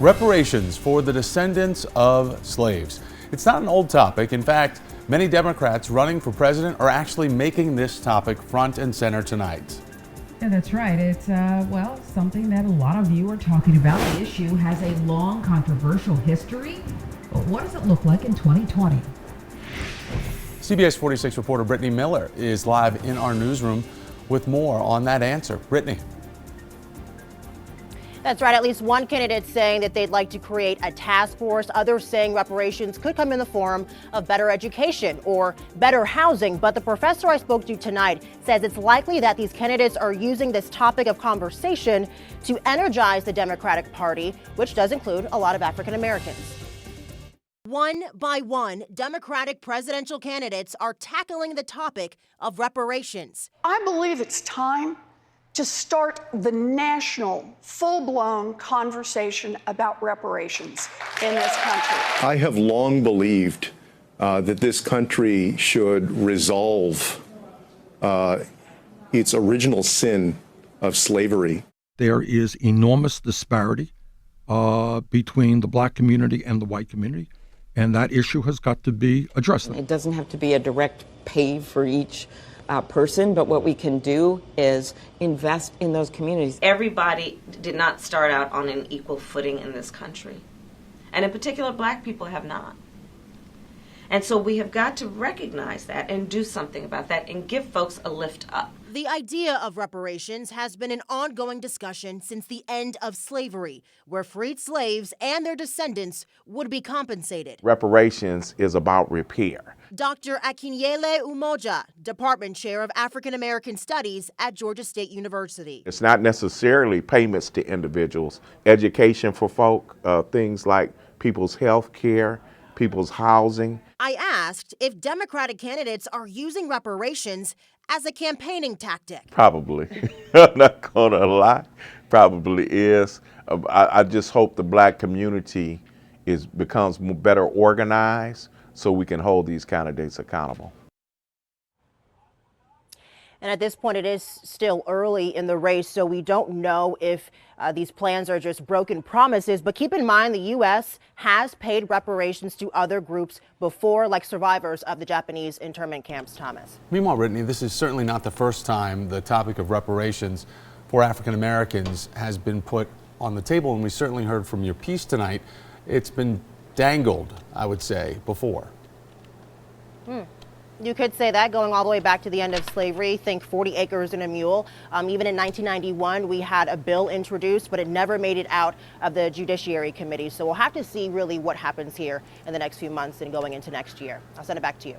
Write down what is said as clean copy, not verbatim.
Reparations for the descendants of slaves. It's not an old topic. In fact, many Democrats running for president are actually making this topic front and center tonight. Yeah, that's right. It's, something that a lot of you are talking about. The issue has a long, controversial history. But what does it look like in 2020? CBS 46 reporter Brittany Miller is live in our newsroom with more on that answer. Brittany. That's right. At least one candidate saying that they'd like to create a task force. Others saying reparations could come in the form of better education or better housing. But the professor I spoke to tonight says it's likely that these candidates are using this topic of conversation to energize the Democratic Party, which does include a lot of African Americans. One by one, Democratic presidential candidates are tackling the topic of reparations. I believe it's time to start the national, full-blown conversation about reparations in this country. I have long believed that this country should resolve its original sin of slavery. There is enormous disparity between the black community and the white community, and that issue has got to be addressed. It doesn't have to be a direct pay for each person, but what we can do is invest in those communities. Everybody did not start out on an equal footing in this country. And in particular, black people have not. And so we have got to recognize that and do something about that and give folks a lift up. The idea of reparations has been an ongoing discussion since the end of slavery, where freed slaves and their descendants would be compensated. Reparations is about repair. Dr. Akinyele Umoja, Department Chair of African American Studies at Georgia State University. It's not necessarily payments to individuals, education for folk, things like people's health care, people's housing. I asked if Democratic candidates are using reparations as a campaigning tactic. Probably. I'm not going to lie. Probably is. I just hope the black community becomes better organized so we can hold these candidates accountable. And at this point, it is still early in the race, so we don't know if these plans are just broken promises. But keep in mind, the U.S. has paid reparations to other groups before, like survivors of the Japanese internment camps, Thomas. Meanwhile, Brittany, this is certainly not the first time the topic of reparations for African Americans has been put on the table, and we certainly heard from your piece tonight. It's been dangled, I would say, before. You could say that, going all the way back to the end of slavery. Think 40 acres and a mule. Even in 1991, we had a bill introduced, but it never made it out of the Judiciary Committee. So we'll have to see really what happens here in the next few months and going into next year. I'll send it back to you.